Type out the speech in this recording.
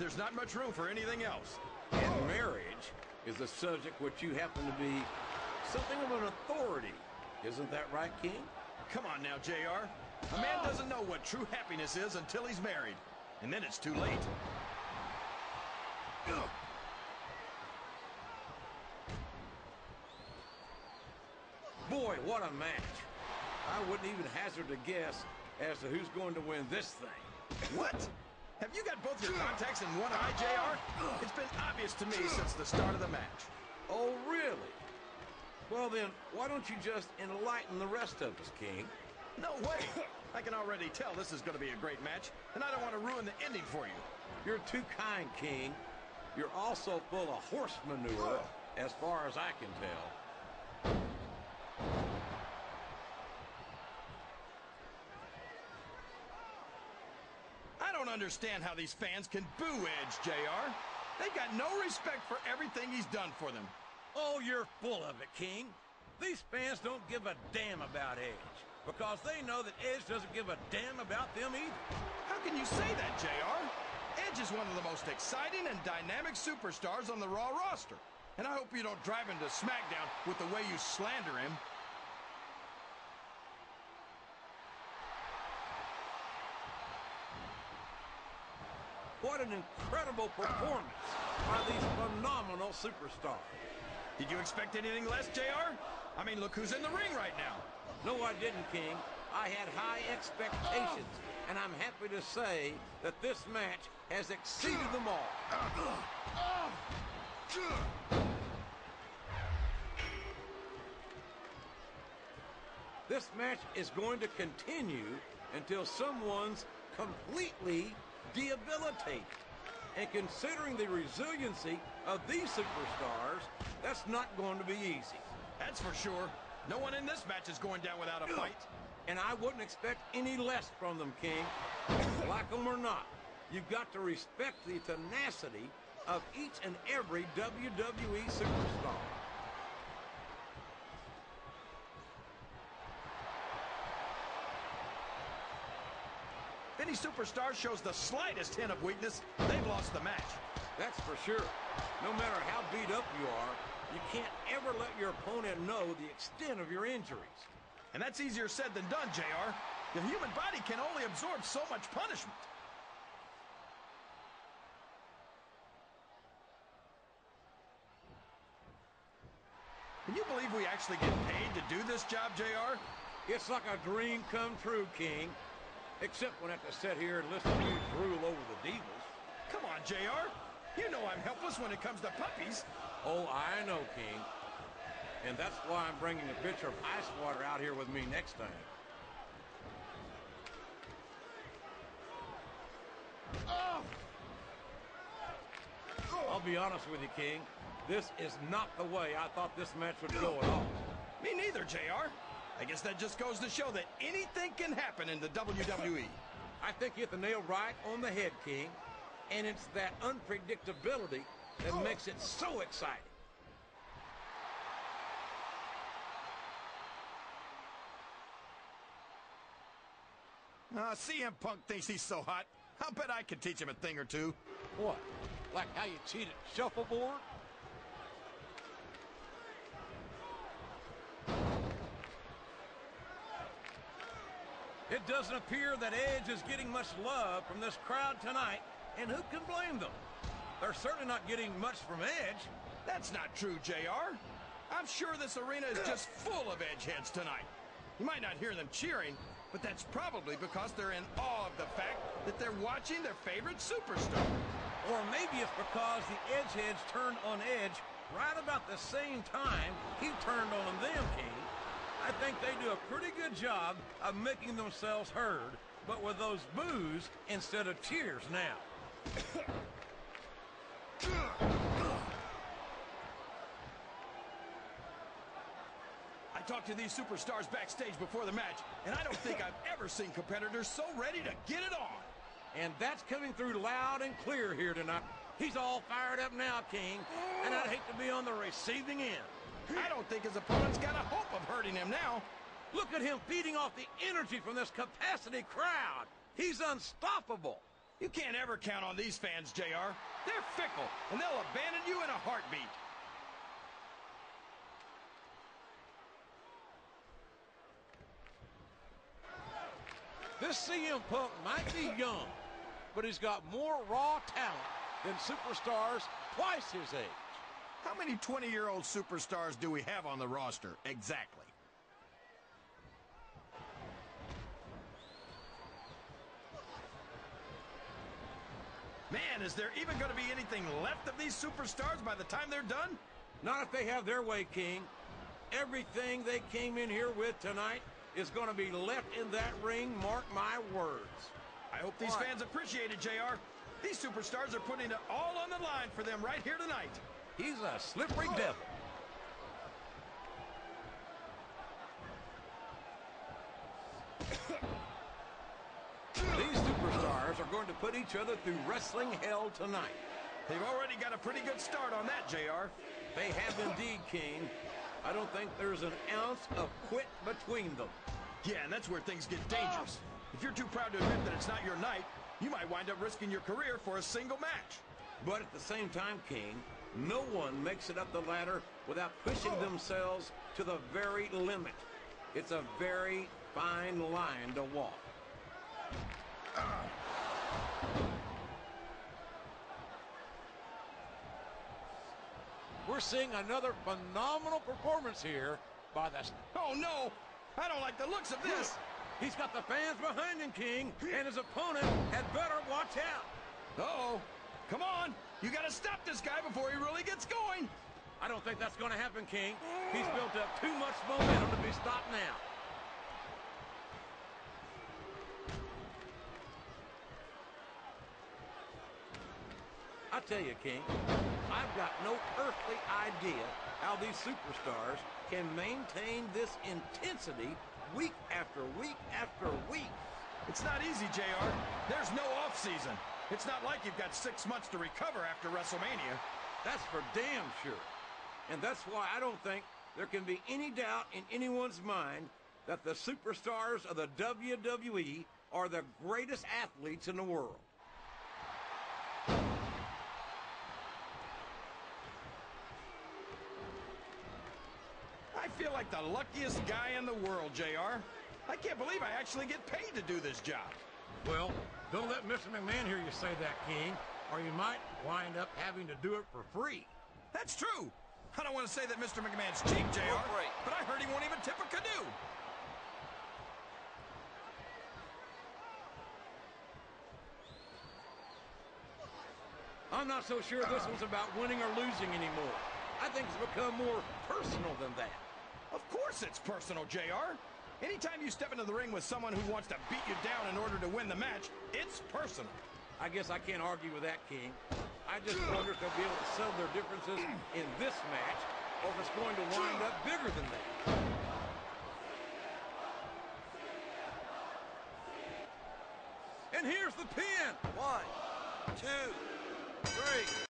there's not much room for anything else. And marriage is a subject which you happen to be something of an authority. Isn't that right, King? Come on now, JR. A man doesn't know what true happiness is until he's married. And then it's too late. Boy, what a match. I wouldn't even hazard a guess as to who's going to win this thing. What? Have you got both your contacts in one eye, JR? It's been obvious to me since the start of the match. Oh, really? Well then, why don't you just enlighten the rest of us, King? No way. I can already tell this is going to be a great match, and I don't want to ruin the ending for you. You're too kind, King. You're also full of horse manure, as far as I can tell. I don't understand how these fans can boo Edge, JR. They've got no respect for everything he's done for them. Oh, you're full of it, King. These fans don't give a damn about Edge, because they know that Edge doesn't give a damn about them either. How can you say that, JR? Edge is one of the most exciting and dynamic superstars on the Raw roster. And I hope you don't drive him to SmackDown with the way you slander him. What an incredible performance by these phenomenal superstars. Did you expect anything less, JR? I mean, look who's in the ring right now. No, I didn't, King. I had high expectations, and I'm happy to say that this match has exceeded them all. This match is going to continue until someone's completely debilitated. And considering the resiliency of these superstars, that's not going to be easy. That's for sure. No one in this match is going down without a fight. And I wouldn't expect any less from them, King. Like them or not, you've got to respect the tenacity of each and every WWE superstar. If any superstar shows the slightest hint of weakness, they've lost the match. That's for sure. No matter how beat up you are, you can't ever let your opponent know the extent of your injuries. And that's easier said than done, JR. The human body can only absorb so much punishment. Can you believe we actually get paid to do this job, JR? It's like a dream come true, King. Except when I have to sit here and listen to you drool over the Divas. Come on, JR. You know I'm helpless when it comes to puppies. Oh, I know, King. And that's why I'm bringing a pitcher of ice water out here with me next time. I'll be honest with you, King. This is not the way I thought this match would go at all. Me neither, JR. I guess that just goes to show that anything can happen in the WWE. I think you hit the nail right on the head, King. And it's that unpredictability that makes it so exciting. CM Punk thinks he's so hot. I'll bet I could teach him a thing or two. What? Like how you cheat at shuffleboard? It doesn't appear that Edge is getting much love from this crowd tonight, and who can blame them? They're certainly not getting much from Edge. That's not true, JR. I'm sure this arena is just full of Edgeheads tonight. You might not hear them cheering, but that's probably because they're in awe of the fact that they're watching their favorite superstar. Or maybe it's because the Edgeheads turned on Edge right about the same time he turned on them, King. I think they do a pretty good job of making themselves heard, but with those boos instead of cheers now. I talked to these superstars backstage before the match, and I don't think I've ever seen competitors so ready to get it on. And that's coming through loud and clear here tonight. He's all fired up now, King, and I'd hate to be on the receiving end. I don't think his opponent's got a hope of hurting him now. Look at him feeding off the energy from this capacity crowd. He's unstoppable. You can't ever count on these fans, JR. They're fickle, and they'll abandon you in a heartbeat. This CM Punk might be young, but he's got more raw talent than superstars twice his age. How many 20-year-old superstars do we have on the roster? Exactly. Man, is there even going to be anything left of these superstars by the time they're done? Not if they have their way, King. Everything they came in here with tonight is going to be left in that ring, mark my words. I hope these fans appreciate it, JR. These superstars are putting it all on the line for them right here tonight. He's a slippery devil. These superstars are going to put each other through wrestling hell tonight. They've already got a pretty good start on that, JR. They have indeed, King. I don't think there's an ounce of quit between them. Yeah, and that's where things get dangerous. If you're too proud to admit that it's not your night, you might wind up risking your career for a single match. But at the same time, King, no one makes it up the ladder without pushing themselves to the very limit. It's a very fine line to walk. We're seeing another phenomenal performance here by the... Oh, no! I don't like the looks of this! He's got the fans behind him, King, and his opponent had better watch out. Uh-oh. Come on! You gotta stop this guy before he really gets going! I don't think that's going to happen, King. He's built up too much momentum to be stopped now. I tell you, King, I've got no earthly idea how these superstars can maintain this intensity week after week after week. It's not easy, JR. There's no off-season. It's not like you've got 6 months to recover after WrestleMania. That's for damn sure. And that's why I don't think there can be any doubt in anyone's mind that the superstars of the WWE are the greatest athletes in the world. I feel like the luckiest guy in the world, JR. I can't believe I actually get paid to do this job. Well, don't let Mr. McMahon hear you say that, King, or you might wind up having to do it for free. That's true. I don't want to say that Mr. McMahon's cheap, JR, but I heard he won't even tip a canoe. I'm not so sure this one's about winning or losing anymore. I think it's become more personal than that. Of course it's personal, JR. Anytime you step into the ring with someone who wants to beat you down in order to win the match, it's personal. I guess I can't argue with that, King. I just wonder if they'll be able to settle their differences in this match, or if it's going to wind up bigger than that. And here's the pin. 1, 2, 3.